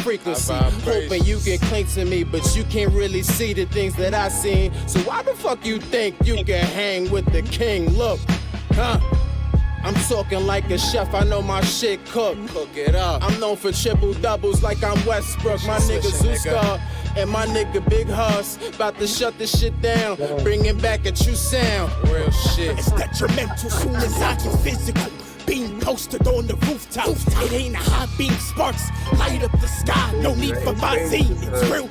frequency. Hoping you can cling to me, but you can't really see the things that I seen. So why the fuck you think you can hang with the king? Look, I'm talking like a chef, I know my shit cook. Cook it up. I'm known for triple doubles like I'm Westbrook. My nigga Zooska and my nigga Big Huss about to shut this shit down, bringing back a true sound. Real shit. It's detrimental soon as I get physical. Being posted on the rooftop. It ain't a hot beam sparks. Light up the sky. No need for benzene. It's real.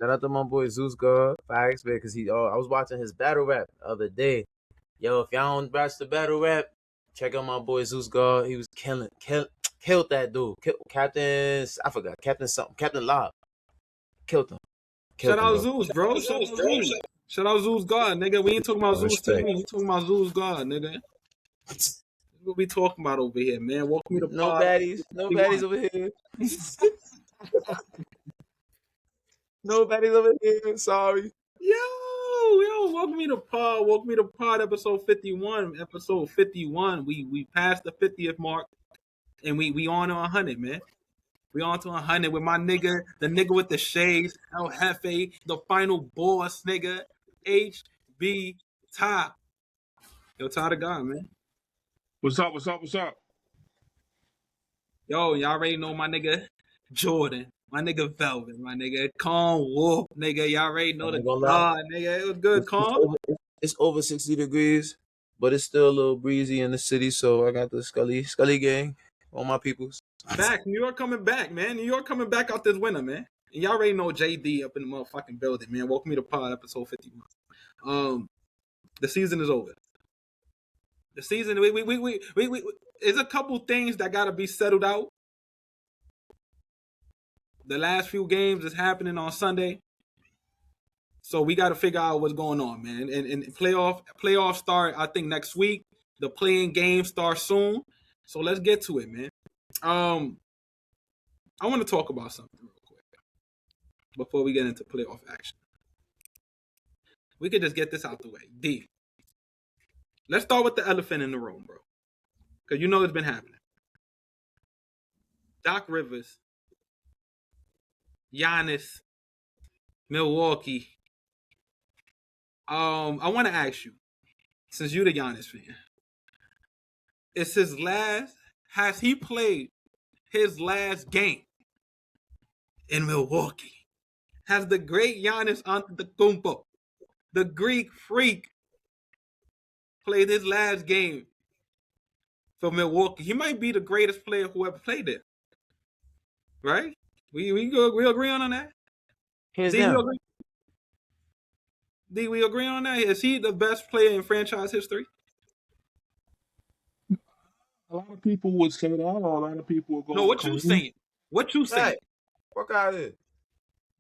Shout out to my boy Zeus God, facts, man, because I was watching his battle rap the other day. Yo, if y'all don't watch the battle rap, check out my boy Zeus God. He was killed that dude. Captain Lob. Killed him. Shout out Zeus, bro. Shout out Zeus God, nigga. We ain't talking about Zeus TV. We talking about Zeus God, nigga. That's what we talking about over here, man. Welcome me to No baddies over here. No baddies over here. Sorry. Yo, welcome me to pod episode 51. Episode 51. We passed the 50th mark, and we on to 100, man. We on to 100 with my nigga, the nigga with the shades, El Jefe, the final boss, nigga, HB Top. Yo, Ty the God, man. What's up? Yo, y'all already know my nigga Jordan, my nigga Velvet, my nigga Calm Wolf, nigga. Y'all already know the God, nigga. It was good, Calm. It's over 60 degrees, but it's still a little breezy in the city, so I got the Scully gang, all my peoples. Back, New York coming back, man. New York coming back out this winter, man. And y'all already know JD up in the motherfucking building, man. Welcome me to pod episode 51. The season is over. The season, we there's a couple things that gotta be settled out. The last few games is happening on Sunday, so we got to figure out what's going on, man. And playoff start, I think next week. The playing game starts soon, so let's get to it, man. I want to talk about something real quick before we get into playoff action. We could just get this out the way. D. Let's start with the elephant in the room, bro. Because you know it's been happening. Doc Rivers, Giannis, Milwaukee. I want to ask you, since you're the Giannis fan, has he played his last game in Milwaukee? Has the great Giannis Antetokounmpo, the Greek freak, played his last game for Milwaukee? He might be the greatest player who ever played there. Right? We agree on that? D, we agree on that? Is he the best player in franchise history? A lot of people would say that, or a lot of people would go. No, what you saying? What you saying? Hey, fuck out of here.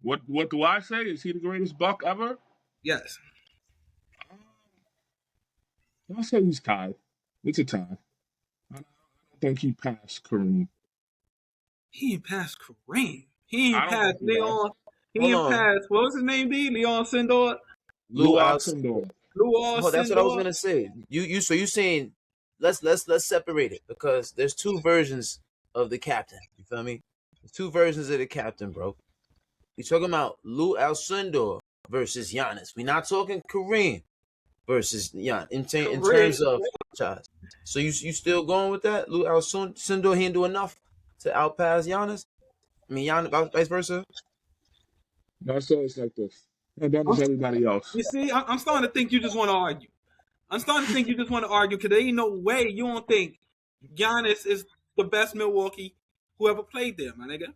What do I say? Is he the greatest Buck ever? Yes. I say he's tied. It's a tie. I don't think he passed Kareem. He ain't passed Kareem. He ain't passed think he Leon. He ain't passed, what was his name, D? Leon Sindor? Lou Alcindor. Oh, that's what I was gonna say. So you saying let's separate it, because there's two versions of the captain. You feel me? There's two versions of the captain, bro. You're talking about Lou Alcindor versus Giannis. We're not talking Kareem versus Giannis in terms of franchise. So you still going with that? Lou Alcindor, he didn't do enough to outpass Giannis? I mean, Giannis, vice versa? No, so it's like this. And that is everybody else. You see, I'm starting to think you just want to argue. Because there ain't no way you don't think Giannis is the best Milwaukee who ever played there, my nigga.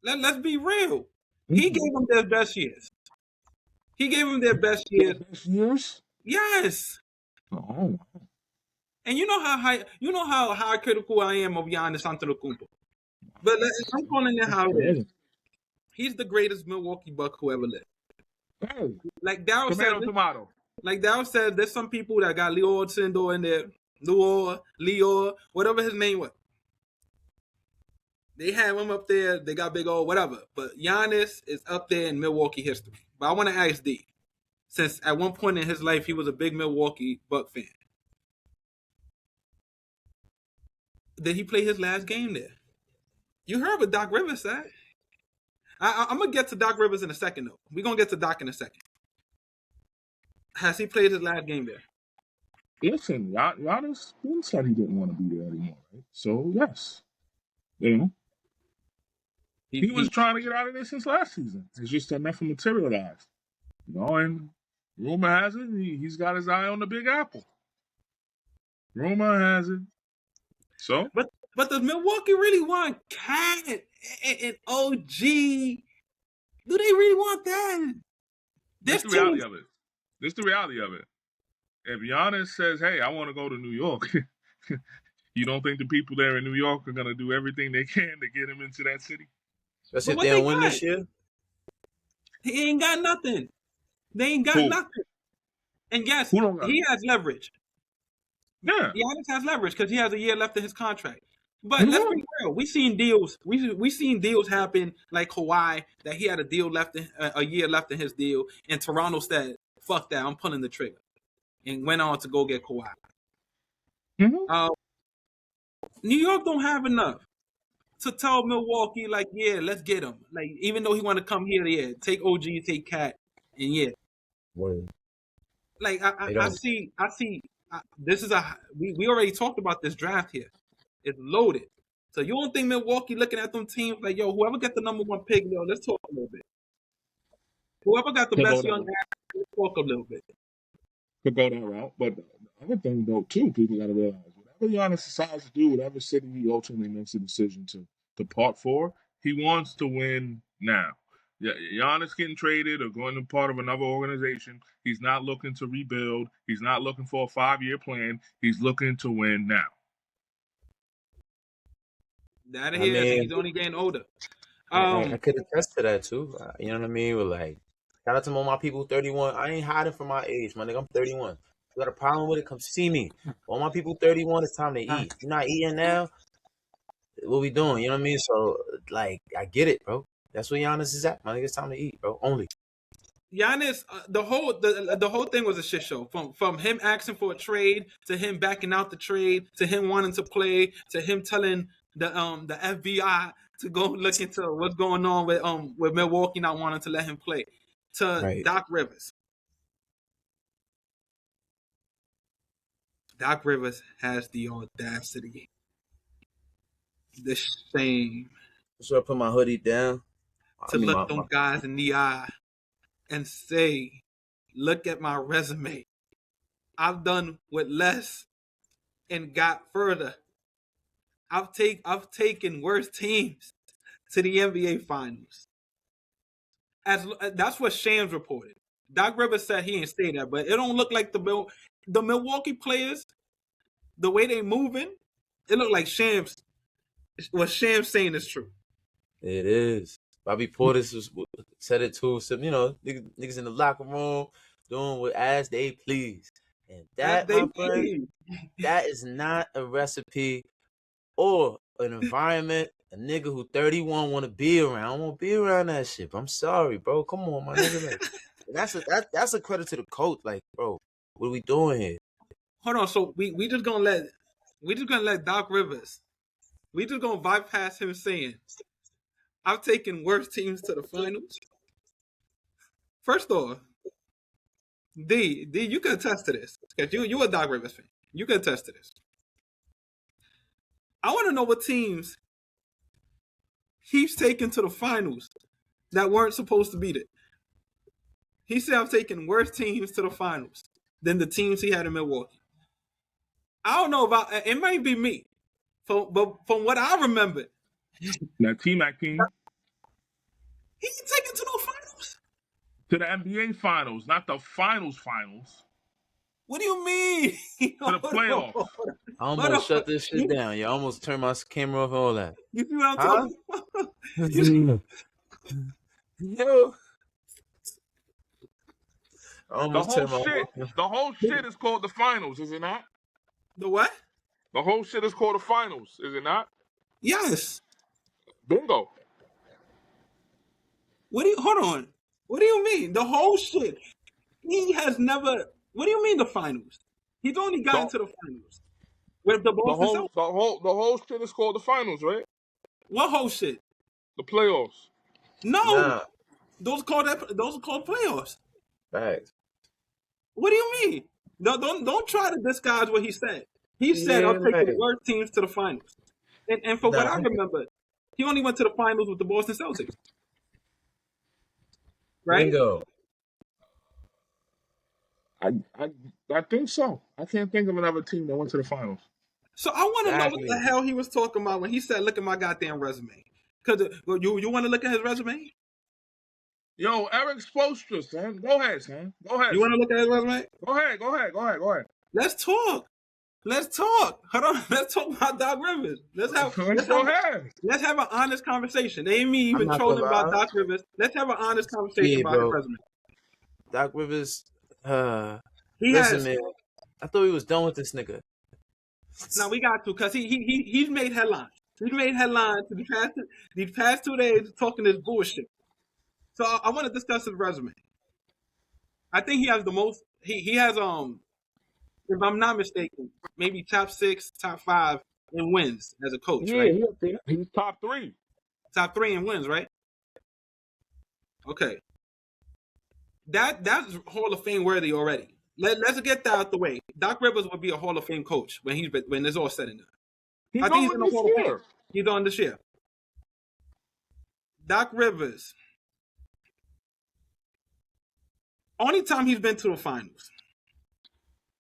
Let's be real. He gave them their best years. Best years? Yes. Oh. And you know how high critical I am of Giannis Antetokounmpo. But I'm calling it how it is. He's the greatest Milwaukee Buck who ever lived. Hey. Like Daryl said, there's some people that got Leo Alcindor in there, Leo, whatever his name was. They have him up there. They got Big O, whatever. But Giannis is up there in Milwaukee history. But I want to ask D, since at one point in his life he was a big Milwaukee Buck fan, did he play his last game there? You heard what Doc Rivers said. I'm gonna get to Doc Rivers in a second, though. We're gonna get to Doc in a second. Has he played his last game there? Listen, Giannis said he didn't want to be there anymore, right? So yes, you know, he was trying to get out of there since last season. It's just that nothing materialized, you know. And rumor has it he's got his eye on the Big Apple. Rumor has it. So, but does Milwaukee really want Cat and OG? Do they really want that? This the reality of it. This the reality of it. If Giannis says, "Hey, I want to go to New York," you don't think the people there in New York are gonna do everything they can to get him into that city? Especially if they don't win this year. He ain't got nothing. They ain't got nothing. And yes, he has leverage. Yeah, Giannis has leverage because he has a year left in his contract. But let's be real. We seen deals. We seen deals happen like Kawhi that he had a deal left a year left in his deal, and Toronto said, "Fuck that, I'm pulling the trigger," and went on to go get Kawhi. New York don't have enough to tell Milwaukee like, yeah, let's get him. Like even though he want to come here, yeah, take OG, take Cat, and yeah. Word. Like I see. This is we already talked about this draft here. It's loaded. So you don't think Milwaukee looking at them teams like, yo, whoever got the number one pick, yo, let's talk a little bit. Whoever got the best young ass, let's talk a little bit. Could go that route. But the other thing, though, too, people got to realize, whatever Giannis decides to do, whatever city he ultimately makes a decision to depart for, he wants to win now. Giannis getting traded or going to part of another organization, he's not looking to rebuild. He's not looking for a 5-year plan. He's looking to win now. He's only getting older. I could attest to that too. You know what I mean? With like, shout out to all my people 31. I ain't hiding from my age, my nigga. I'm 31. If you got a problem with it, come see me. All my people 31, it's time to eat. If you're not eating now, what we doing? You know what I mean? So like, I get it, bro. That's where Giannis is at. My nigga, it's time to eat, bro. Only. Giannis, the whole thing was a shit show. From him asking for a trade to him backing out the trade to him wanting to play to him telling the FBI to go look into what's going on with Milwaukee not wanting to let him play to Doc Rivers. Doc Rivers has the audacity, the shame. So I put my hoodie down to look them guys in the eye and say, look at my resume. I've done with less and got further. I've taken worse teams to the NBA Finals. That's what Shams reported. Doc Rivers said he didn't say that, but it don't look like the Milwaukee players, the way they moving, it look like Shams. What Shams saying is true. It is. Bobby Portis said it too. So, you know, niggas in the locker room doing what as they please. And that, my friend, that is not a recipe or an environment a nigga who 31 want to be around. I won't be around that shit. I'm sorry, bro. Come on, my nigga. Like, that's a credit to the coach. Like, bro, what are we doing here? Hold on. So we just gonna let Doc Rivers. We just gonna bypass him saying, I've taken worse teams to the finals. First off, D, you can attest to this. Because you a Doc Rivers fan. You can attest to this. I want to know what teams he's taken to the finals that weren't supposed to be there. He said I've taken worse teams to the finals than the teams he had in Milwaukee. I don't know about it. Might be me, but from what I remember, that T-Mac team, he ain't taken to no finals. To the NBA finals, not the finals. What do you mean? To the playoffs. I almost shut this shit down. You almost turned my camera off and all that. You see what I'm talking about? Yo. The whole shit is called the finals, is it not? The what? The whole shit is called the finals, is it not? Yes. Bingo. Hold on. What do you mean? The whole shit. He has never. What do you mean the finals? He's only gotten to the finals. With the Boston the whole shit is called the finals, right? What whole shit? The playoffs. No, Nah, those are called playoffs. facts. What do you mean? Don't try to disguise what he said. He said, "I'll Yeah, take like, the worst teams to the finals." And for what nah, I remember, he only went to the finals with the Boston Celtics, right? bingo. I think so. I can't think of another team that went to the finals. So I want to know what the Exactly. hell he was talking about when he said, "Look at my goddamn resume." Because you want to look at his resume? Yo, Eric Spoelstra, son. Go ahead, son. Go ahead, You want to son. look at his resume? Go ahead. Let's talk. Hold on. Let's talk about Doc Rivers. Let's Go ahead. have an honest conversation. They ain't me I'm even not gonna trolling about lie. Doc Rivers. Let's have an honest conversation Yeah, about his bro. resume. Doc Rivers. He Listen, has. man. I thought he was done with this nigga. Now we got to, because he's made headlines. He's made headlines these past 2 days talking this bullshit. So I want to discuss his resume. I think he has the most. He has if I'm not mistaken, maybe top 6, top 5 in wins as a coach, Yeah, right? he up there. He's top 3. Top 3 in wins, right? Okay. That's Hall of Fame worthy already. Let's get that out the way. Doc Rivers will be a Hall of Fame coach when it's all said and done. He's I think he's on in the this Hall of Fame. year. He's on this year. Doc Rivers. Only time he's been to the finals.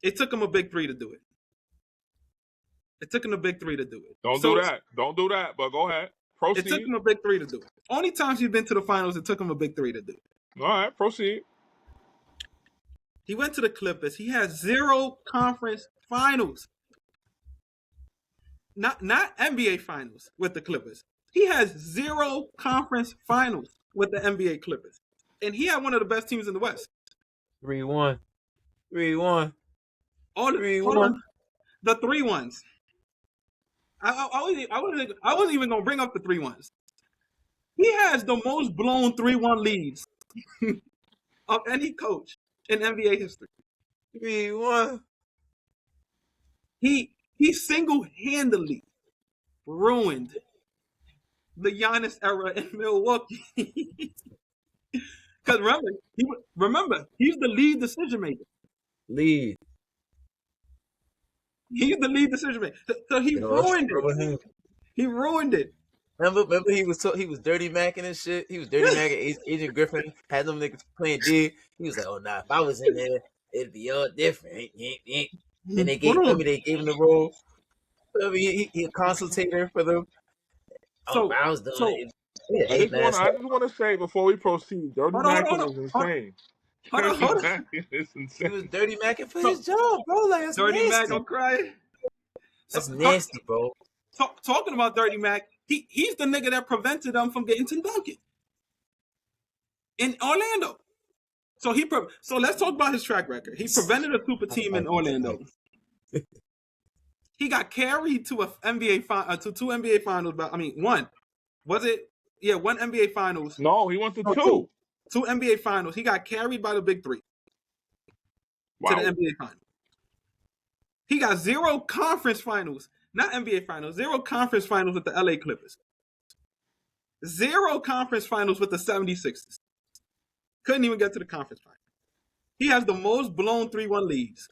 It took him a big 3 to do it. Don't do that. But go ahead. It took Proceed. him a big 3 to do it. Only times he's been to the finals, it took him a big 3 to do it. All right, proceed. He went to the Clippers. He has 0 conference finals. Not NBA finals with the Clippers. He has 0 conference finals with the NBA Clippers. And he had one of the best teams in the West. 3-1. 3-1. Hold 3-1. on. The 3-1s. I wasn't even going to bring up the 3-1s. He has the most blown 3-1 leads of any coach in NBA history. 3-1. He single-handedly ruined the Giannis era in Milwaukee. Because remember, he's the lead decision maker. Lead. He's the lead decision maker. So he ruined it. He ruined it. Remember he was dirty macking and shit. He was dirty macking. Agent Griffin had them niggas playing D. He was like, "Oh nah, if I was in there, it'd be all different." Then they gave him the role. He a consultator for them. So I was doing it. I just want to say before we proceed, Dirty Mackin is insane. Hold on. Is He insane. was dirty macking for his job, bro. Like that's Dirty Mac, nasty. I'm crying. That's nasty, bro. Talking about Dirty Mac, he's the nigga that prevented them from getting Tim Duncan in Orlando. So let's talk about his track record. He prevented a super team in Orlando. He got carried to to two NBA finals. One. Was it? Yeah, one NBA finals. No, he went to 2. 2 NBA finals. He got carried by the big 3 to the NBA finals. He got 0 conference finals, not NBA finals, 0 conference finals with the LA Clippers. 0 conference finals with the 76ers. Couldn't even get to the conference final. He has the most blown 3-1 leads.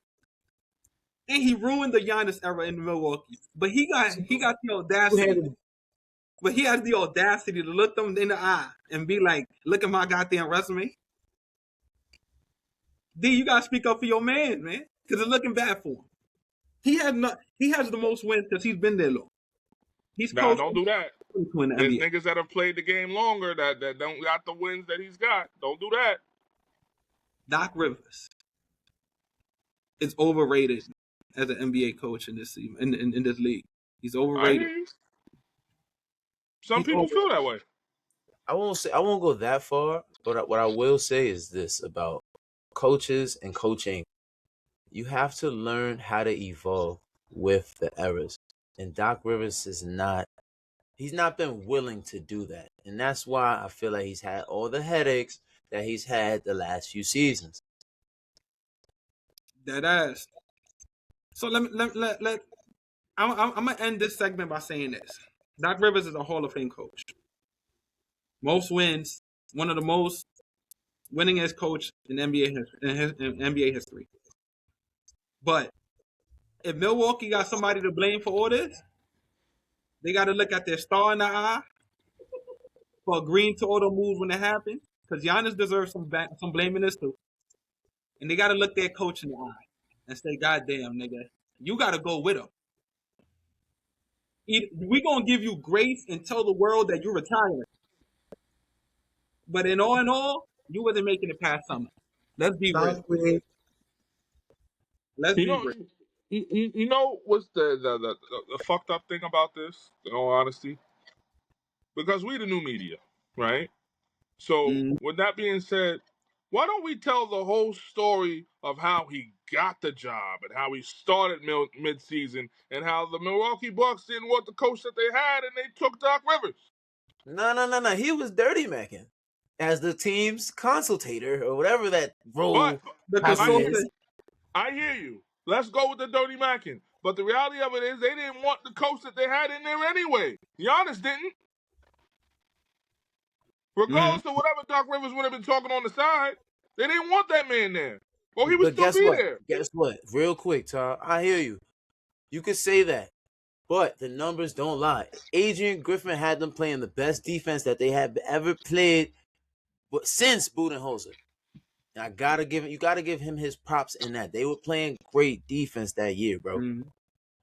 And he ruined the Giannis era in Milwaukee. But he got the audacity. But he has the audacity to look them in the eye and be like, "Look at my goddamn resume." D, you gotta speak up for your man, because it's looking bad for him. He has the most wins because he's been there long. He's Nah, don't do that. in the There's NBA. niggas that have played the game longer that don't got the wins that he's got. Don't do that. Doc Rivers is overrated as an NBA coach in this in this league. He's overrated. Some people feel that way. I won't go that far, but what I will say is this about coaches and coaching. You have to learn how to evolve with the eras. And Doc Rivers he's not been willing to do that. And that's why I feel like he's had all the headaches that he's had the last few seasons. That ass. So I'm gonna end this segment by saying this. Doc Rivers is a Hall of Fame coach. most wins, one of the most winningest coach in NBA history. But if Milwaukee got somebody to blame for all this, they got to look at their star in the eye for agreeing to all the moves when it happened. Because Giannis deserves some blame in this too. And they got to look their coach in the eye and say, "God damn, nigga, you got to go with him. We gonna give you grace and tell the world that you're retiring. But in all, you wasn't making it past summer. Let's be real. Let's You be know, real. you know what's the fucked up thing about this? In all honesty, because we the new media, right? So Mm. with that being said, why don't we tell the whole story of how he got the job and how he started mid-season and how the Milwaukee Bucks didn't want the coach that they had and they took Doc Rivers? No. He was dirty macking as the team's consultator or whatever that But role The I title hear, is. consultant. I hear you. Let's go with the dirty macking. But the reality of it is they didn't want the coach that they had in there anyway. Giannis didn't. Mm-hmm. Regardless of whatever Doc Rivers would have been talking on the side, they didn't want that man there. Or he would But still guess be what? there. Guess what? Real quick, Tom. I hear you. You could say that. But the numbers don't lie. Adrian Griffin had them playing the best defense that they have ever played since Budenholzer. And you gotta give him his props in that. They were playing great defense that year, bro. Mm-hmm.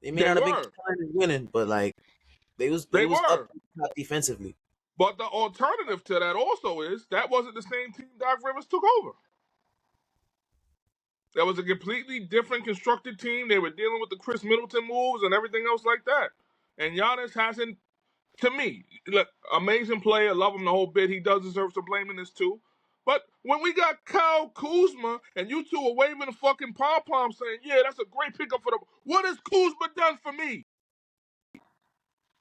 They may They not have been were. winning, but like they was They up were. top defensively. But the alternative to that also is that wasn't the same team Doc Rivers took over. That was a completely different constructed team. They were dealing with the Chris Middleton moves and everything else like that. And Giannis hasn't, to me, look, amazing player, love him the whole bit. He does deserve some blame in this too. But when we got Kyle Kuzma and you two are waving a fucking pom-pom saying, yeah, that's a great pickup for them. What has Kuzma done for me?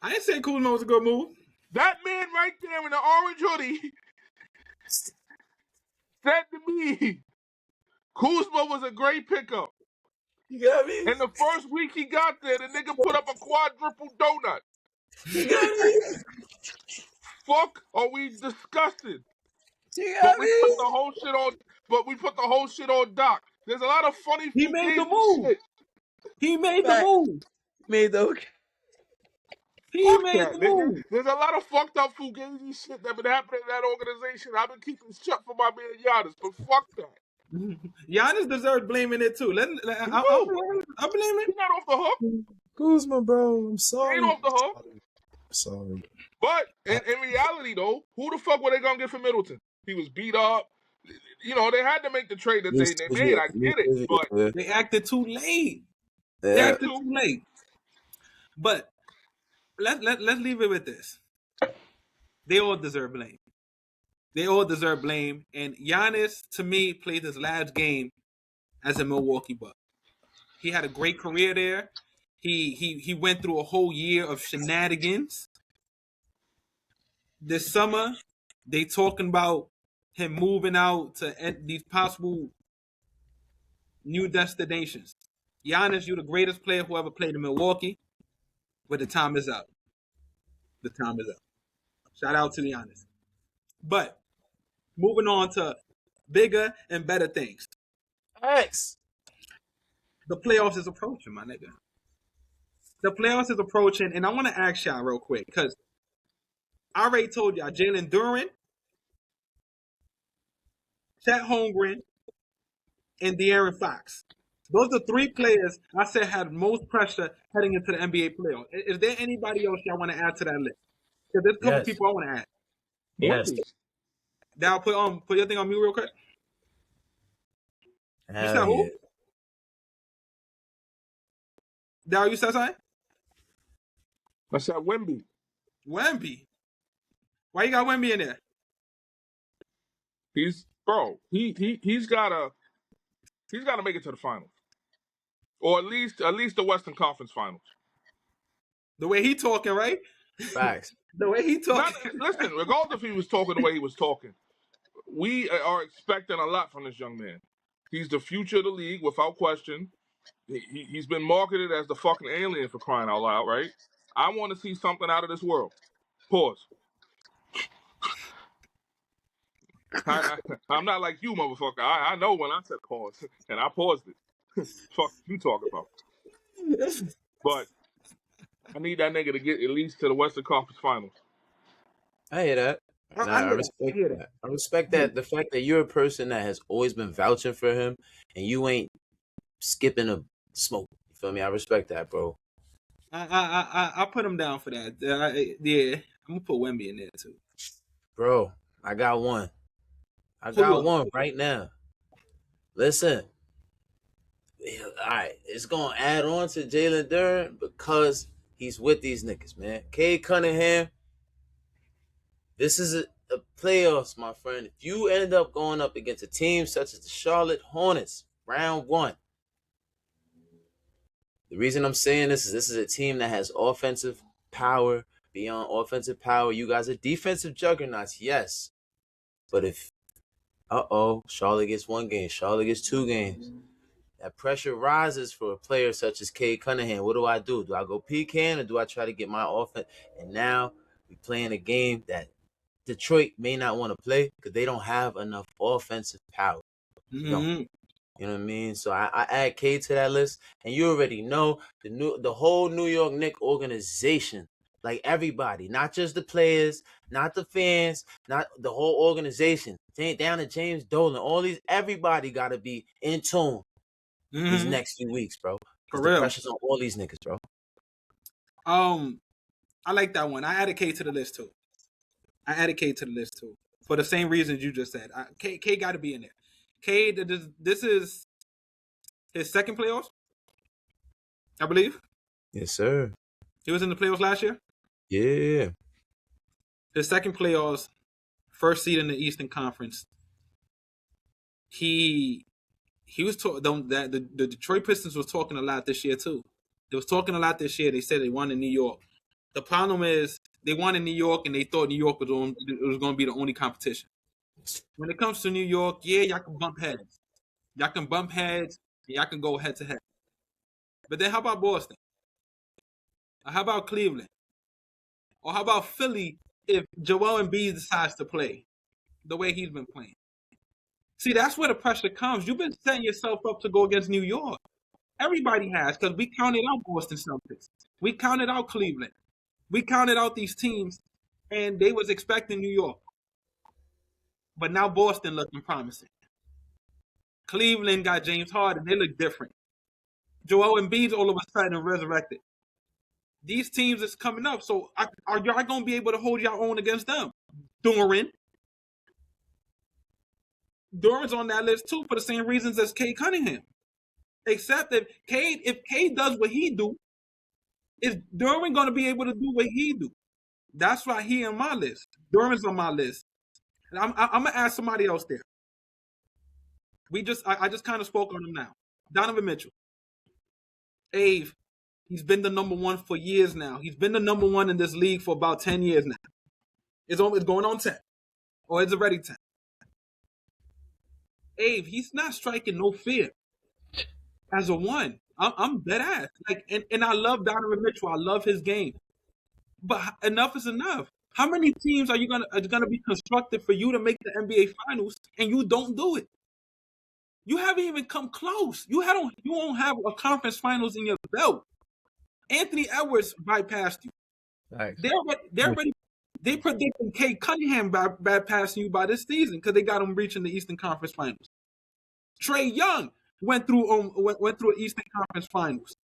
I didn't say Kuzma was a good move. That man right there in the orange hoodie said to me, Kuzma was a great pickup. You got me? And the first week he got there, the nigga put up a quadruple donut. You got me? Fuck, are we disgusted? You But got we put me? the whole shit on. But we put the whole shit on Doc. There's a lot of funny He made the fugazi move. shit. He made the Fact. move. Made the He Fuck made that, the nigga. move. There's a lot of fucked up fugazi shit that been happening in that organization. I've been keeping shut for my man Giannis, but fuck that. Giannis deserved blaming it too. I'll blame it. He's not off the hook. Kuzma, bro, I'm He ain't sorry. off the hook. Sorry. But in reality, though, who the fuck were they gonna get for Middleton? He was beat up. You know, they had to make the trade that they made. I get it, but They acted too late. They Yeah. acted too late. But let's leave it with this. They all deserve blame. They all deserve blame. And Giannis, to me, played his last game as a Milwaukee Buck. He had a great career there. He went through a whole year of shenanigans. This summer, they talking about him moving out to these possible new destinations. Giannis, you're the greatest player who ever played in Milwaukee, but the time is up. The time is up. Shout out to Giannis. But moving on to bigger and better things. X. The playoffs is approaching, my nigga. The playoffs is approaching, and I want to ask y'all real quick, because I already told y'all Jalen Duren, Chet Holmgren, and De'Aaron Fox. Those are three players I said had most pressure heading into the NBA playoffs. Is there anybody else y'all want to add to that list? Because there's a couple Yes. people I want to add. Yes. Now put your thing on mute real quick. You said Hell who? yeah. Daryl, you said something? I said Wemby. Wemby. Why you got Wemby in there? He's gotta make it to the finals, or at least the Western Conference Finals. The way he talking, right? Facts. The way he talking. Listen, regardless if he was talking the way he was talking, we are expecting a lot from this young man. He's the future of the league without question. He's been marketed as the fucking alien for crying out loud, right? I want to see something out of this world. Pause. I'm not like you, motherfucker. I know when I said pause, and I paused it. Fuck you talking about. But I need that nigga to get at least to the Western Conference Finals. I hear that. And I I hear that. I respect hear that. that. I respect that. The fact that you're a person that has always been vouching for him and you ain't skipping a smoke. You feel me? I respect that, bro. I put him down for that. Yeah, I'm gonna put Wemby in there too. Bro, I got one. I Who you got up? one right now. Listen. All right, it's gonna add on to Jalen Duren because he's with these niggas, man. Cade Cunningham, this is a playoffs, my friend. If you end up going up against a team such as the Charlotte Hornets, round one, the reason I'm saying this is a team that has offensive power beyond offensive power. You guys are defensive juggernauts, yes. But if, Charlotte gets one game, Charlotte gets 2 games. That pressure rises for a player such as Cade Cunningham. What do? Do I go pecan or do I try to get my offense? And now we playing a game that Detroit may not want to play because they don't have enough offensive power. Mm-hmm. You know what I mean? So I add Cade to that list, and you already know the whole New York Knicks organization, like everybody, not just the players, not the fans, not the whole organization. Down to James Dolan, everybody got to be in tune these next few weeks, bro. For Because the real. pressure's on all these niggas, bro. I like that one. I added K to the list too. For the same reasons you just said. K got to be in there. K, this is his second playoffs, I believe. Yes, sir. He was in the playoffs last year. Yeah. His second playoffs, first seed in the Eastern Conference. He was talking that the Detroit Pistons was talking a lot this year too. They was talking a lot this year. They said they won in New York. The problem is they won in New York and they thought New York was going to be the only competition. When it comes to New York, yeah, y'all can bump heads. And y'all can go head to head. But then how about Boston? Or how about Cleveland? Or how about Philly if Joel Embiid decides to play the way he's been playing? See, that's where the pressure comes. You've been setting yourself up to go against New York. Everybody has, because we counted out Boston Celtics. We counted out Cleveland. We counted out these teams, and they was expecting New York. But now Boston looking promising. Cleveland got James Harden. They look different. Joel Embiid's all of a sudden resurrected. These teams is coming up, so are y'all going to be able to hold y'all own against them? Duren's on that list too for the same reasons as Cade Cunningham. Except if Cade does what he do, is Duren going to be able to do what he do? That's why he on my list. Duren's on my list. And I'm gonna ask somebody else there. I just kind of spoke on him now. Donovan Mitchell. Ave, he's been the number one for years now. He's been the number one in this league for about 10 years now. It's going on 10. Or it's already 10. Ave, he's not striking no fear as a one. I'm dead ass. And I love Donovan Mitchell. I love his game. But enough is enough. How many teams are gonna be constructed for you to make the NBA Finals and you don't do it? You haven't even come close. You won't have a conference finals in your belt. Anthony Edwards bypassed you. Thanks. They predicting Cade Cunningham bypassing you by this season because they got him reaching the Eastern Conference Finals. Trae Young went through an Eastern Conference Finals.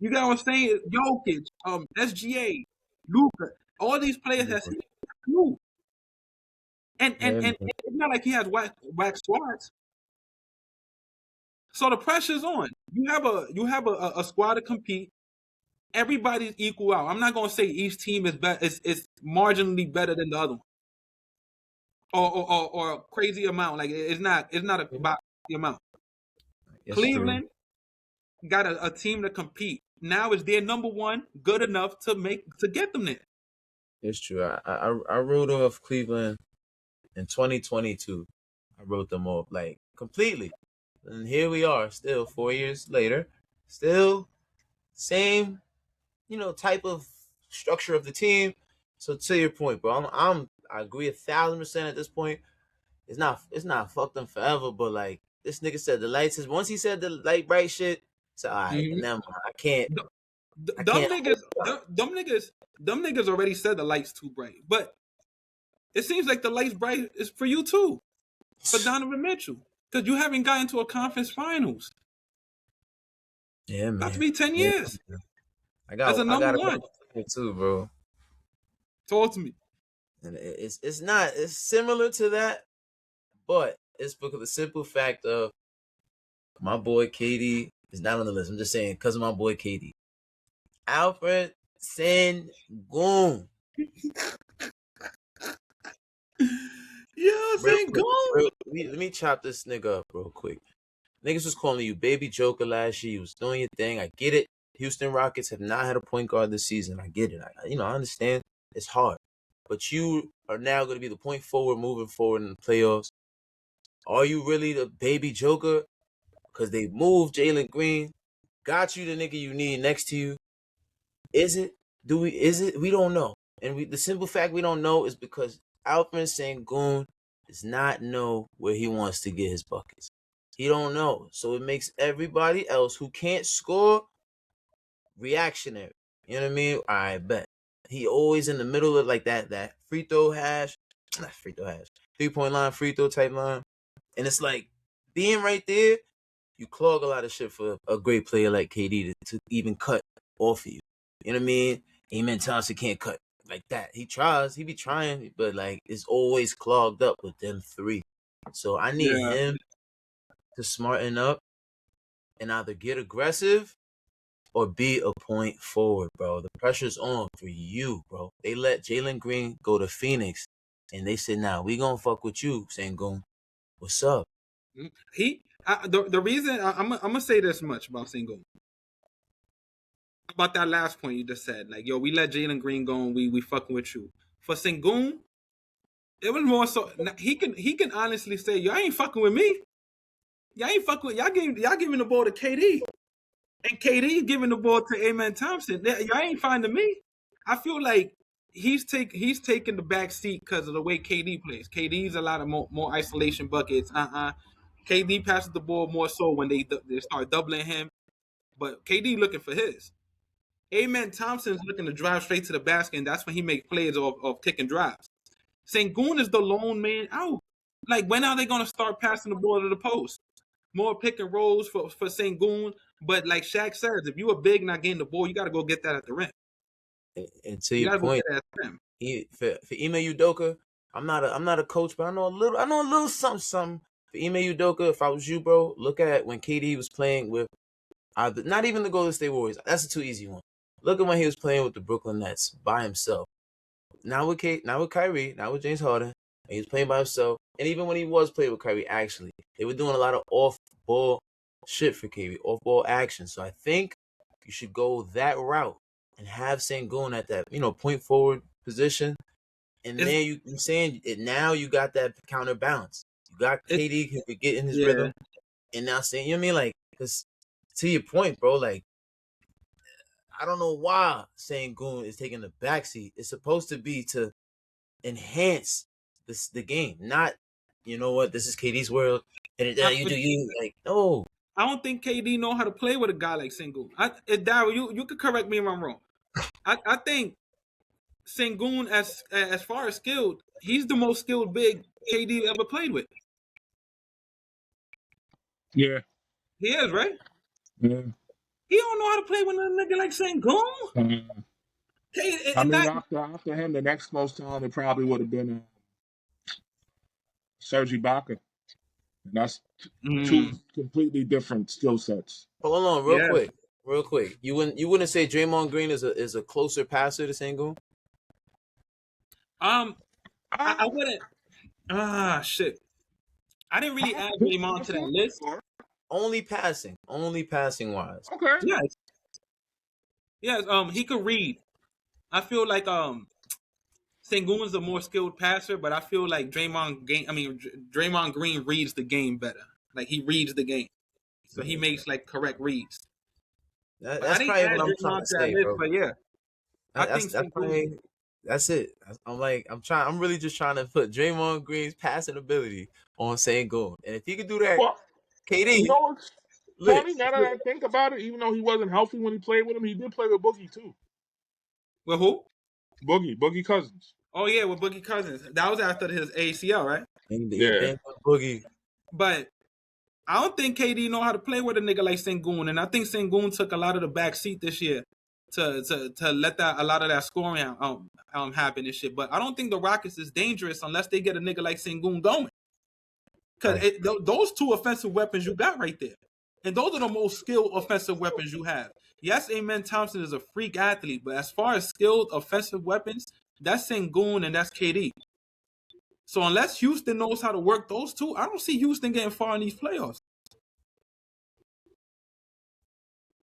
You got what I'm saying? Jokic, SGA, Luka, all these players have seen you. And it's not like he has whack squads. So the pressure's on. You have a squad to compete. Everybody's equal out. I'm not gonna say each team is better. It's marginally better than the other one, or a crazy amount. Like it's not a crazy amount. Yes, Cleveland got a team to compete. Now is their number one good enough to get them there? It's true. I wrote off Cleveland in 2022. I wrote them off like completely. And here we are, still 4 years later, still same, type of structure of the team. So to your point, bro, I agree 1,000% at this point. it's not fuck them forever, but like this nigga said the lights is once he said the light bright shit, so all right, Mhm. never mind. I can't. Them niggas already said the lights too bright, but it seems like the lights bright is for you too, for Donovan Mitchell, because you haven't gotten to a conference finals. Yeah, man. About to be 10 Yeah, years man. I as a number got one. a too, bro. Talk to me. And it's similar to that, but it's because of the simple fact of my boy KD is not on the list. I'm just saying because of my boy KD. Alfred Sengun. Yeah, Real saying quick, go. let me chop this nigga up real quick. Niggas was calling you baby Joker last year. You was doing your thing. I get it. Houston Rockets have not had a point guard this season. I get it. I understand. It's hard. But you are now going to be the point forward moving forward in the playoffs. Are you really the baby Joker? Because they moved Jalen Green, got you the nigga you need next to you. Is it? Is it? We don't know. And the simple fact we don't know is because Alfred Sengun does not know where he wants to get his buckets. He don't know. So it makes everybody else who can't score reactionary. You know what I mean? I bet. He always in the middle of like that free throw hash. Not free throw hash. 3-point line, free throw type line. And it's like being right there, you clog a lot of shit for a great player like KD to even cut off of you. You know what I mean? Amen Thompson can't cut like that. He tries, he be trying, but like it's always clogged up with them three. So I need Yeah. him to smarten up and either get aggressive or be a point forward, bro. The pressure's on for you, bro. They let Jalen Green go to Phoenix, and they said, "Nah, we gonna fuck with you, Sengun. What's up?" The reason I'm gonna say this much about Sengun. About that last point you just said, like, yo, we let Jalen Green go and we fucking with you. For Sengun, it was more so he can honestly say, y'all ain't fucking with me. Y'all ain't fucking with y'all giving the ball to KD. And KD giving the ball to Amen Thompson. Y'all ain't finding me. I feel like he's taking the back seat because of the way KD plays. KD's a lot of more isolation buckets. KD passes the ball more so when they start doubling him. But KD looking for his. Amen Thompson's looking to drive straight to the basket, and that's when he makes plays of kicking drives. Sengun is the lone man out. Like, when are they going to start passing the ball to the post? More pick and rolls for Sengun. But like Shaq says, if you are big not getting the ball, you got to go get that at the rim. And to You your got to go point, get that at the rim. for Ime Udoka, I'm not a coach, but I know a little something. For Ime Udoka, if I was you, bro, look at when KD was playing with not even the Golden State Warriors. That's a too easy one. Look at when he was playing with the Brooklyn Nets by himself. Now with Kyrie, now with James Harden, and he was playing by himself. And even when he was playing with Kyrie, actually, they were doing a lot of off-ball shit for KD, off-ball action. So I think you should go that route and have Sengun at that, point forward position. And It's, then you saying it now, you got that counterbalance. You got it's KD who could get in his yeah. rhythm, and now saying, you know what I mean, like, because to your point, bro, like, I don't know why Sengun is taking the backseat. It's supposed to be to enhance the game, not, you know what, this is KD's world, and you do you, like, no. I don't think KD know how to play with a guy like Sengun. Daryl, you could correct me if I'm wrong. I think Sengun, as far as skilled, he's the most skilled big KD ever played with. Yeah. He is, right? Yeah. He don't know how to play with a nigga like Sengun. I mean, after him, the next most talented probably would have been Serge Ibaka. And that's two completely different skill sets. Hold on, real quick. You wouldn't say Draymond Green is a closer passer to Sengun? I wouldn't. Shit. I didn't really add Draymond to that list. Only passing wise. Okay. Yes. Yes. He could read. I feel like Sengun's a more skilled passer, but I feel like Draymond Green reads the game better. Like, he reads the game, so he makes like correct reads. That's probably what I'm trying to say, bro. But yeah, I think that's probably That's it. I'm really just trying to put Draymond Green's passing ability on Sengun. And if he could do that, Well, KD, you know what's lit. funny? Now that I think about it, even though he wasn't healthy when he played with him, he did play with Boogie too. With who? Boogie Cousins. Oh yeah, with Boogie Cousins. That was after his ACL, right? Yeah. Boogie. But I don't think KD know how to play with a nigga like Sengun, and I think Sengun took a lot of the back seat this year to let a lot of that scoring happen and shit. But I don't think the Rockets is dangerous unless they get a nigga like Sengun going. Because those two offensive weapons you got right there. And those are the most skilled offensive weapons you have. Yes, Amen Thompson is a freak athlete, but as far as skilled offensive weapons, that's Sengun and that's KD. So unless Houston knows how to work those two, I don't see Houston getting far in these playoffs.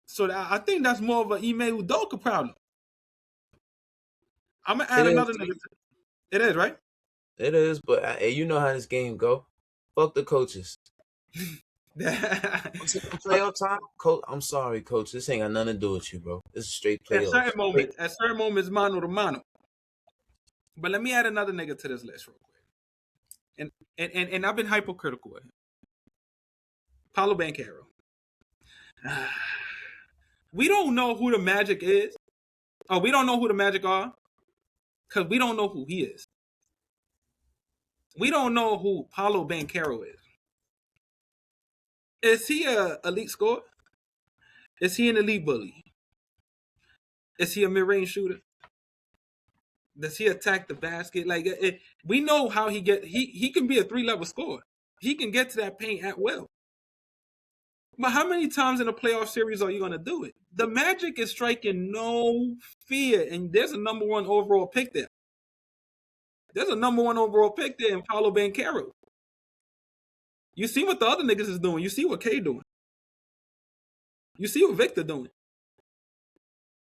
So I think that's more of an Ime Udoka problem. I'm going to add another nigga. It is, right? It is, but you know how this game go. Fuck the coaches. Playoff time, coach. I'm sorry, coach. This ain't got nothing to do with you, bro. This is straight playoff. At certain moments, mano to mano. But let me add another nigga to this list real quick. And I've been hypocritical with him. Paolo Banchero. We don't know who the Magic is. Oh, we don't know who the Magic are because we don't know who he is. We don't know who Paolo Banchero is. Is he an elite scorer? Is he an elite bully? Is he a mid-range shooter? Does he attack the basket? Like we know how he can be a 3-level scorer. He can get to that paint at will. But how many times in a playoff series are you going to do it? The Magic is striking no fear, and there's a number 1 overall pick there. There's a number 1 overall pick there in Paolo Banchero. You see what the other niggas is doing. You see what K doing. You see what Victor doing.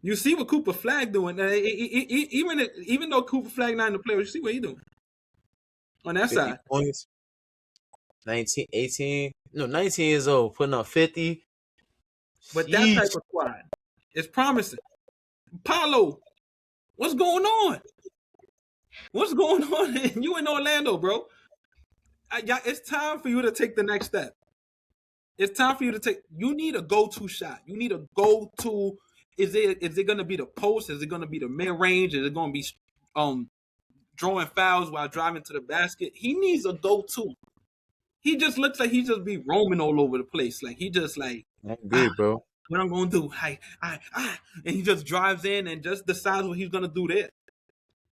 You see what Cooper Flag doing. Even though Cooper Flag not in the playoffs, you see what he doing on that side. Points. 19 years old, putting up 50. But that type of squad is promising. Paulo, what's going on? What's going on? You in Orlando, bro? It's time for you to take the next step. It's time for you to take. You need a go-to shot. You need a go-to. Is it going to be the post? Is it going to be the mid-range? Is it going to be drawing fouls while driving to the basket? He needs a go-to. He just looks like he just be roaming all over the place. Like he just like. I agree, bro. What I'm going to do? And he just drives in and just decides what he's going to do there.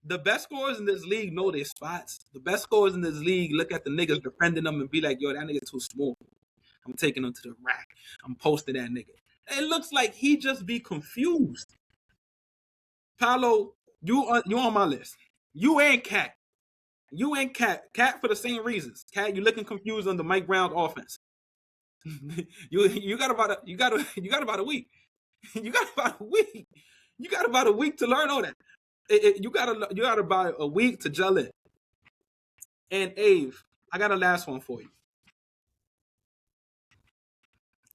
The best scorers in this league know their spots. The best scorers in this league look at the niggas defending them and be like, yo, that nigga too small. I'm taking him to the rack. I'm posting that nigga. It looks like he just be confused. Paolo, you on my list. You ain't Cat. You ain't Cat. Cat for the same reasons. Cat, you looking confused on the Mike Brown offense. you got about a week. You got about a week. You got about a week to learn all that. You got about a week to gel in. And Ave, I got a last one for you.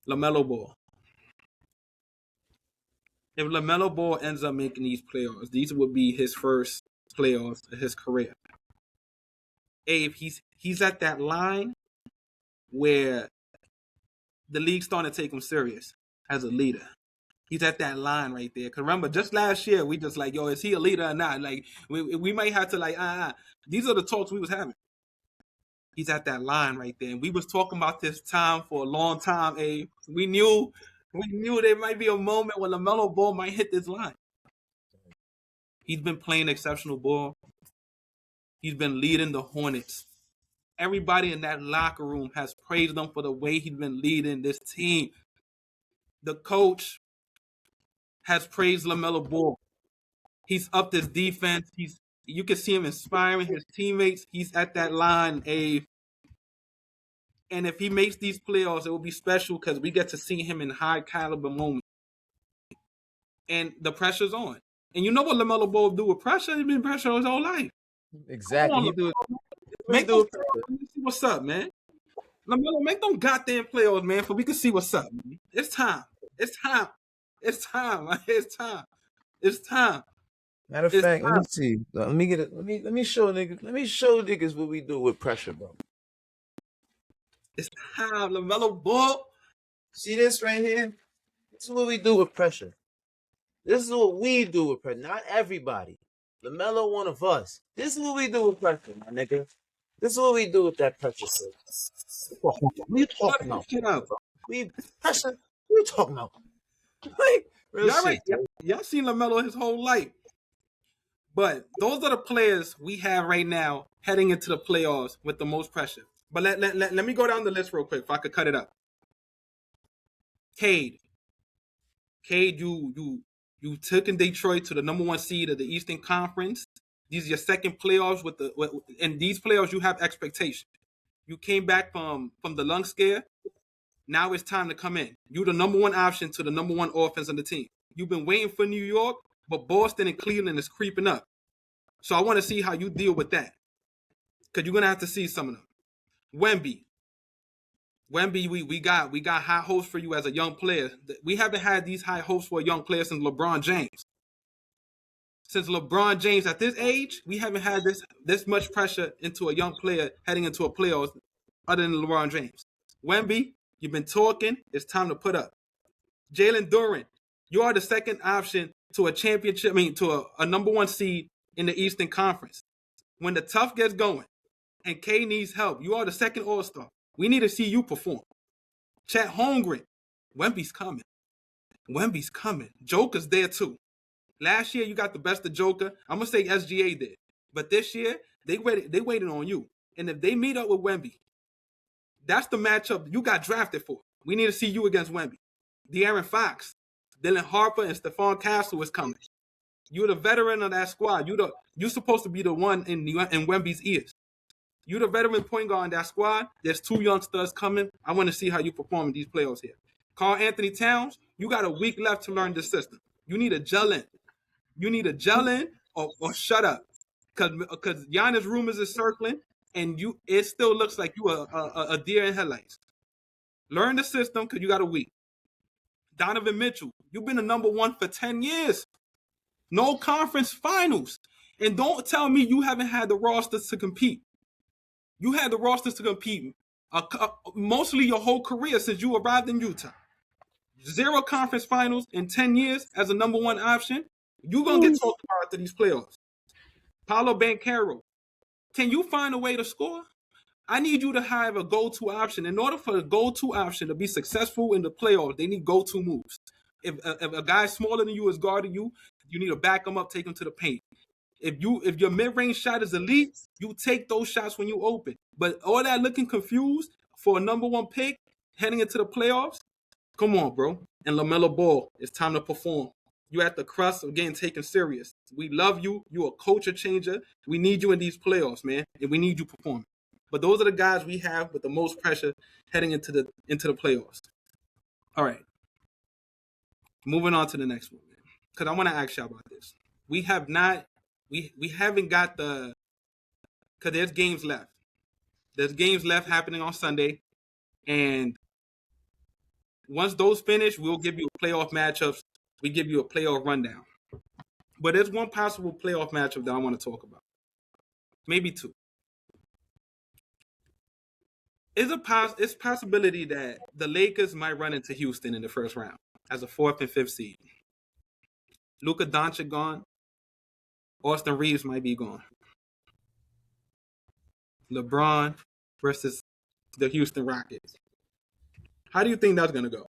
LaMelo Ball. If LaMelo Ball ends up making these playoffs, these would be his first playoffs of his career. Ave, he's at that line where the league's starting to take him serious as a leader. He's at that line right there. Cause remember, just last year we just like, yo, is he a leader or not? Like we might have to like, These are the talks we was having. He's at that line right there, and we was talking about this time for a long time. Abe, we knew there might be a moment when LaMelo Ball might hit this line. He's been playing exceptional ball. He's been leading the Hornets. Everybody in that locker room has praised him for the way he's been leading this team. The coach has praised LaMelo Ball. He's upped his defense. You can see him inspiring his teammates. He's at that line, Abe. And if he makes these playoffs, it will be special because we get to see him in high caliber moments. And the pressure's on. And you know what LaMelo Ball do with pressure? He's been pressure his whole life. Exactly. Make those see what's up, man. LaMelo, make them goddamn playoffs, man, so we can see what's up, man. It's time. It's time. It's time. It's time. It's time. Matter of It's fact, let me time. see. Let me get it. Let me show niggas. Let me show niggas what we do with pressure, bro. It's time, LaMelo Ball. See this right here? This is what we do with pressure. This is what we do with pressure. Not everybody. LaMelo, one of us. This is what we do with pressure, my nigga. This is what we do with that pressure shit. What are you Shut talking that about? shit up. We pressure. What are you talking about? Like real Y'all right. shit. Y'all seen LaMelo his whole life. But those are the players we have right now heading into the playoffs with the most pressure. But let me go down the list real quick if I could cut it up. Cade, you took in Detroit to the number 1 seed of the Eastern Conference. These are your second playoffs in these playoffs you have expectation. You came back from the lung scare. Now it's time to come in. You're the number 1 option to the number 1 offense on the team. You've been waiting for New York, but Boston and Cleveland is creeping up. So I want to see how you deal with that. Because you're gonna have to see some of them. Wemby, we got high hopes for you as a young player. We haven't had these high hopes for a young player since LeBron James. Since LeBron James at this age, we haven't had this much pressure into a young player heading into a playoffs other than LeBron James. Wemby, you've been talking. It's time to put up. Jalen Duren, you are the second option to a championship. To a number 1 seed in the Eastern Conference. When the tough gets going and K needs help, you are the second All-Star. We need to see you perform. Chet Holmgren, Wemby's coming. Wemby's coming. Joker's there too. Last year you got the best of Joker. I'm gonna say SGA did, but this year they waited on you. And if they meet up with Wemby, that's the matchup you got drafted for. We need to see you against Wemby. De'Aaron Fox, Dylan Harper, and Stephon Castle is coming. You're the veteran of that squad. You're supposed to be the one in Wemby's ears. You're the veteran point guard in that squad. There's 2 youngsters coming. I want to see how you perform in these playoffs here. Karl Anthony Towns, you got a week left to learn this system. You need a gel in. You need a gel in or shut up. Because Giannis rumors is circling, and it still looks like you a deer in headlights. Learn the system because you got a week. Donovan Mitchell, you've been the number 1 for 10 years. No conference finals. And don't tell me you haven't had the rosters to compete. You had the rosters to compete mostly your whole career since you arrived in Utah. 0 conference finals in 10 years as a number 1 option. You're going to get talked about after these playoffs. Paolo Banchero, can you find a way to score? I need you to have a go-to option. In order for the go-to option to be successful in the playoffs, they need go-to moves. If a guy smaller than you is guarding you, you need to back him up, take him to the paint. If your mid-range shot is elite, you take those shots when you open. But all that looking confused for a number 1 pick heading into the playoffs, come on, bro. And LaMelo Ball, it's time to perform. You at the crust of getting taken serious. We love you. You a culture changer. We need you in these playoffs, man, and we need you performing. But those are the guys we have with the most pressure heading into the playoffs. All right. Moving on to the next one, man. Because I want to ask y'all about this. We haven't got because there's games left. There's games left happening on Sunday. And once those finish, we'll give you playoff matchups. We give you a playoff rundown. But there's one possible playoff matchup that I want to talk about. Maybe 2. It's possibility that the Lakers might run into Houston in the first round as a 4th and 5th seed. Luka Doncic gone. Austin Reeves might be gone. LeBron versus the Houston Rockets. How do you think that's going to go?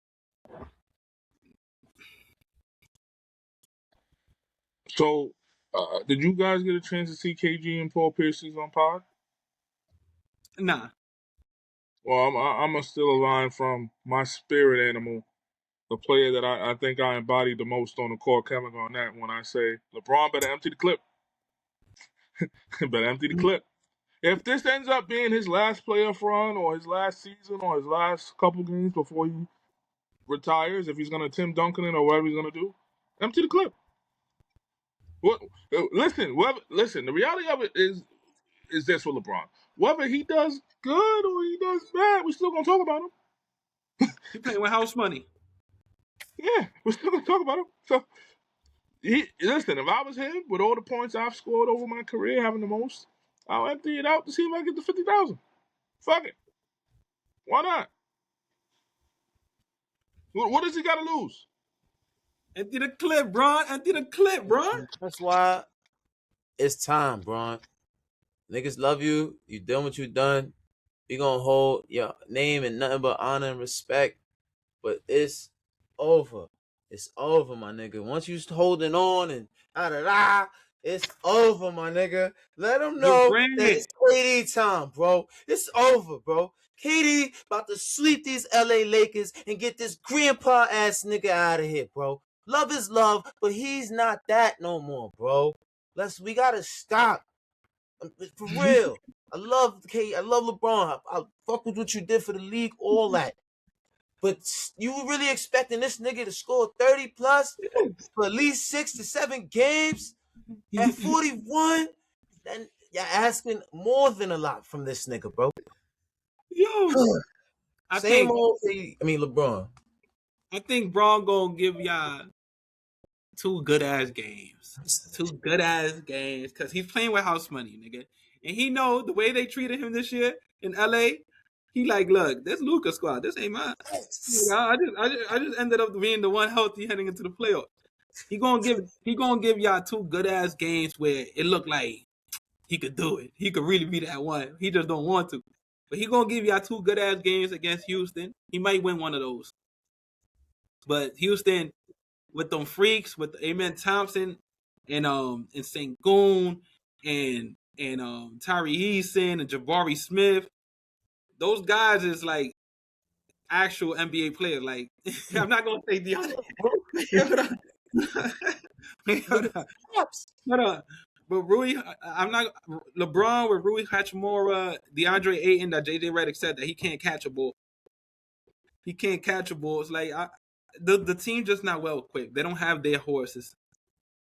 So, did you guys get a chance to see KG and Paul Pierce's on pod? Nah. Well, I'm going to steal a line from my spirit animal, the player that I think I embody the most on the court, Kevin Garnett, when I say LeBron better empty the clip. Better empty the clip. If this ends up being his last playoff run or his last season or his last couple games before he retires, if he's going to Tim Duncan it or whatever he's going to do, empty the clip. What? Listen, the reality of it is this with LeBron. Whether he does good or he does bad, we're still going to talk about him. He playing with house money. Yeah, we're still going to talk about him. So Listen, if I was him, with all the points I've scored over my career, having the most, I'll empty it out to see if I get the 50,000. Fuck it. Why not? What does he got to lose? Empty the clip, Bron. Empty the clip, Bron. That's why it's time, Bron. Niggas love you. You done what you done. We gonna hold your name in nothing but honor and respect. But it's over. It's over, my nigga. Once you holding on and it's over, my nigga. Let them know that it's KD time, bro. It's over, bro. KD about to sweep these LA Lakers and get this grandpa ass nigga out of here, bro. Love is love, but he's not that no more, bro. We gotta stop. For real. I love LeBron. I fuck with what you did for the league, all that. But you were really expecting this nigga to score 30 plus for at least 6 to 7 games at 41? Then you're asking more than a lot from this nigga, bro. Yo, LeBron. I think Bron gonna give y'all 2 good ass games. 2 good ass games, cause he's playing with house money, nigga, and he know the way they treated him this year in LA. He like, look, this Luka squad, this ain't mine. I just ended up being the one healthy heading into the playoffs. He gonna give y'all 2 good ass games where it looked like he could do it. He could really be that one. He just don't want to. But he gonna give y'all 2 good ass games against Houston. He might win one of those. But Houston, with them freaks, with Amen Thompson and Sengun and Tyree Eason and Jabari Smith, those guys is like actual NBA players. Like, I'm not gonna say DeAndre. Hold on. But Rui, I'm not LeBron with Rui Hachimura, DeAndre Ayton, that JJ Redick said that he can't catch a ball. He can't catch a ball. It's like the team just not well equipped. They don't have their horses.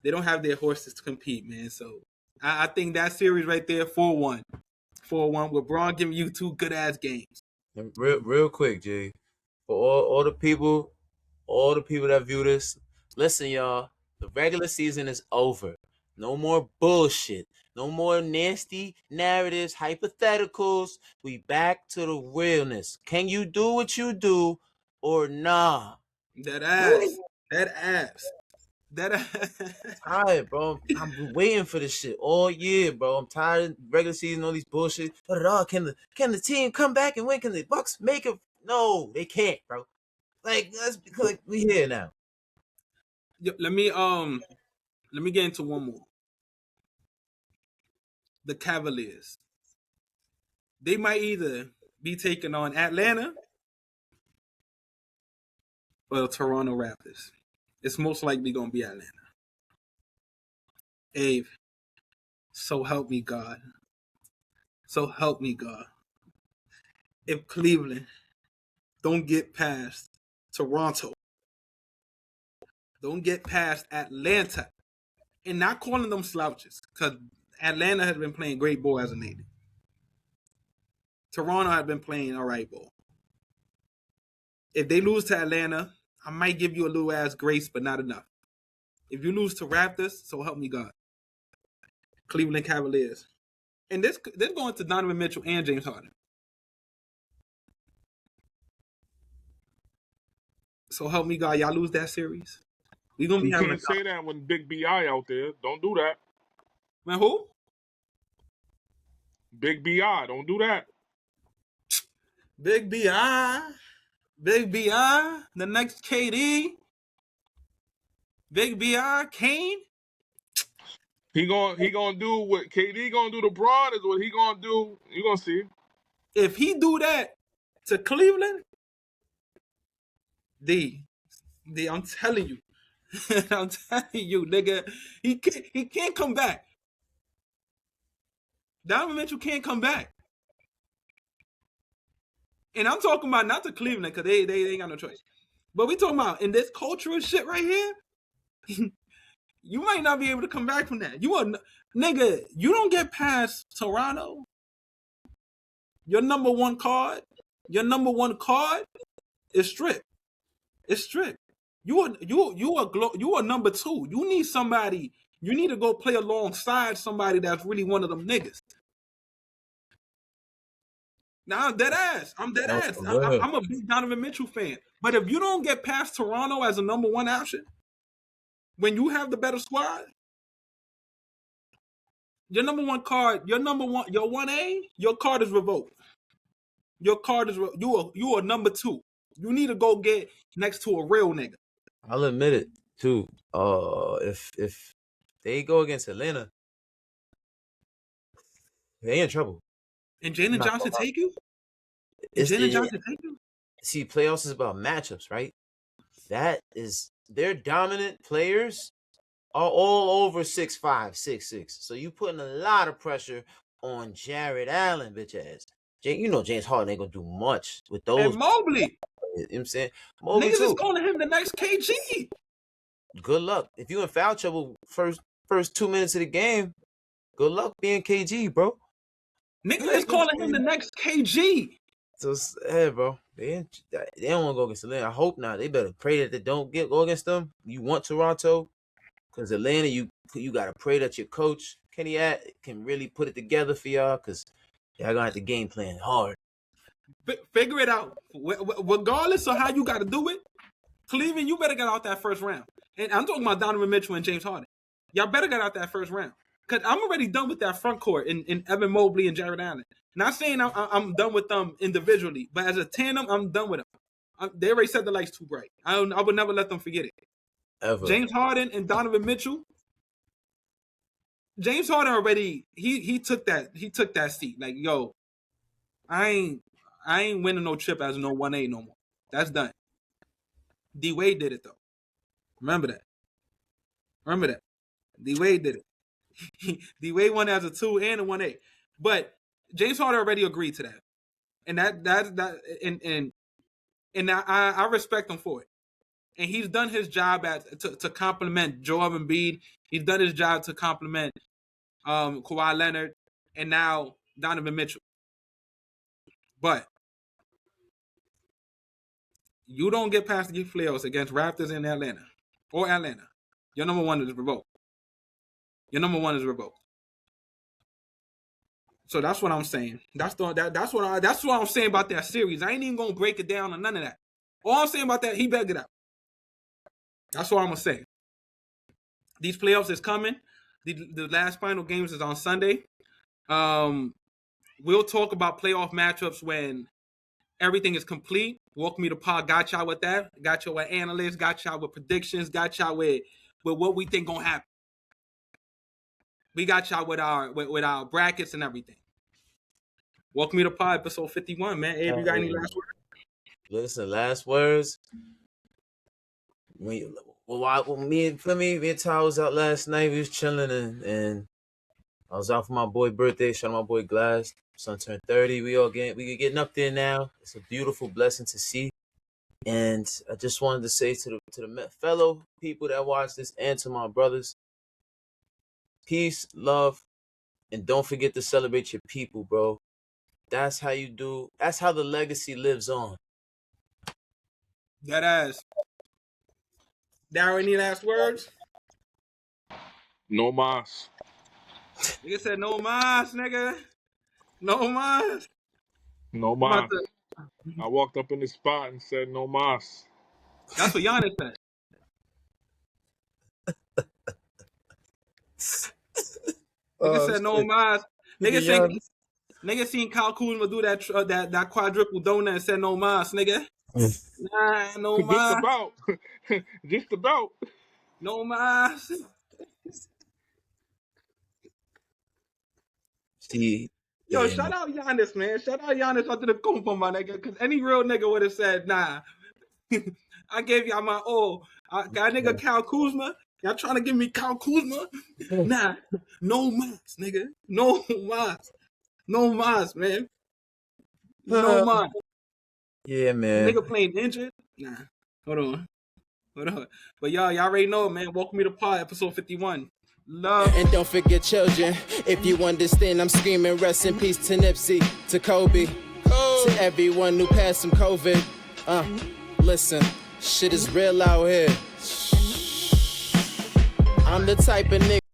They don't have their horses to compete, man. So I think that series right there, 4-1. 4-1 with Bron giving you 2 good ass games. Real quick, Jay. For all the people that view this, listen, y'all. The regular season is over. No more bullshit. No more nasty narratives, hypotheticals. We back to the realness. Can you do what you do or nah? That ass. Tired, bro. I'm waiting for this shit all year, bro. I'm tired of regular season, all these bullshit. But can the team come back and win? Can the Bucks make it? No, they can't, bro. Like, that's because we here now. Let me get into one more. The Cavaliers. They might either be taking on Atlanta or the Toronto Raptors. It's most likely going to be Atlanta. Abe, so help me God. So help me God. If Cleveland don't get past Toronto, don't get past Atlanta, and not calling them slouches, because Atlanta has been playing great ball as a native. Toronto has been playing all right ball. If they lose to Atlanta, I might give you a little ass grace, but not enough. If you lose to Raptors, so help me God. Cleveland Cavaliers. And this going to Donovan Mitchell and James Harden. So help me God, y'all lose that series. We gonna be You having can't say that when Big BI out there. Don't do that. Man, who? Big BI, don't do that. Big BI, the next KD, Big BI, Kane. He gonna do what KD gonna do to Braun is what he gonna do. You gonna see. If he do that to Cleveland, I'm telling you, nigga, he can't come back. Donovan Mitchell can't come back. And I'm talking about not to Cleveland, because they ain't got no choice. But we talking about in this cultural shit right here, you might not be able to come back from that. Nigga, you don't get past Toronto. Your number one card is stripped. It's stripped. You are number 2. You need somebody. You need to go play alongside somebody that's really one of them niggas. Now I'm dead ass. I'm a big Donovan Mitchell fan. But if you don't get past Toronto as a number 1 option, when you have the better squad, your number 1 card, your 1A, your card is revoked. Your card is you are number 2. You need to go get next to a real nigga. I'll admit it too. If they go against Atlanta, they in trouble. And Jalen Johnson take you? Johnson take you? See, playoffs is about matchups, right? Their dominant players are all over 6'5", 6'6". So you putting a lot of pressure on Jared Allen, bitch ass. You know James Harden ain't gonna do much with those. And Mobley. You know what I'm saying? Mobley niggas too. is calling him the next KG. Good luck. If you in foul trouble first 2 minutes of the game, good luck being KG, bro. Niggas is calling him the next KG. So, hey, bro, they don't want to go against Atlanta. I hope not. They better pray that they don't go against them. You want Toronto, because Atlanta, you got to pray that your coach, Kenny can really put it together for y'all, because y'all going to have to game plan hard. Figure it out. Regardless of how you got to do it, Cleveland, you better get out that first round. And I'm talking about Donovan Mitchell and James Harden. Y'all better get out that first round. Because I'm already done with that front court in Evan Mobley and Jared Allen. Not saying I'm done with them individually, but as a tandem, I'm done with them. They already set the lights too bright. I would never let them forget it. Ever. James Harden and Donovan Mitchell. James Harden already he took that seat. Like, yo, I ain't winning no chip as no 1A no more. That's done. D Wade did it though. Remember that. D Wade did it. D Wade won as a 2 and a 1A. But James Harden already agreed to that. And and I respect him for it. And he's done his job to compliment Joel Embiid. He's done his job to compliment Kawhi Leonard and now Donovan Mitchell. But you don't get past the playoffs against Raptors in Atlanta. Your number 1 is revoked. So that's what I'm saying. That's what I'm saying about that series. I ain't even gonna break it down or none of that. All I'm saying about that, he begged it out. That's what I'm gonna say. These playoffs is coming. The last final games is on Sunday. We'll talk about playoff matchups when everything is complete. Welcome Me to Pod got y'all with that. Got y'all with analysts. Got y'all with predictions. Got y'all with what we think gonna happen. We got y'all with our brackets and everything. Welcome Me to Pod, episode 51, man. Abe, you got any last words? Listen, last words. Me and Ty was out last night. We was chilling and I was out for my boy birthday. Shout out my boy Glass. Son turned 30. We getting up there now. It's a beautiful blessing to see. And I just wanted to say to the fellow people that watch this and to my brothers, peace, love, and don't forget to celebrate your people, bro. That's how the legacy lives on. That ass. Darryl, any last words? No mas. Nigga said no mas, nigga. No mas. No mas. I walked up in the spot and said no mas. That's what Giannis said. Nigga said no mas. Nigga seen Kyle Kuzma do that quadruple donut and said no mas, nigga. Nah, no mas. Just about. No mas. Yo, shout out Giannis, man. Shout out Giannis out to the Kumpa, my nigga. Because any real nigga would have said, nah. I gave y'all my all. I got nigga Kyle Kuzma. Y'all trying to give me Kyle Kuzma? Nah. No mas, nigga. No mas. No mas, man. No mas. Yeah, man. Nigga playing injured? Nah. Hold on. But y'all already know, man. Welcome Me to Pod, episode 51. Love. And don't forget children. If you understand, I'm screaming rest in peace to Nipsey, to Kobe, to everyone who passed some COVID. Listen. Shit is real out here. I'm the type of nigga.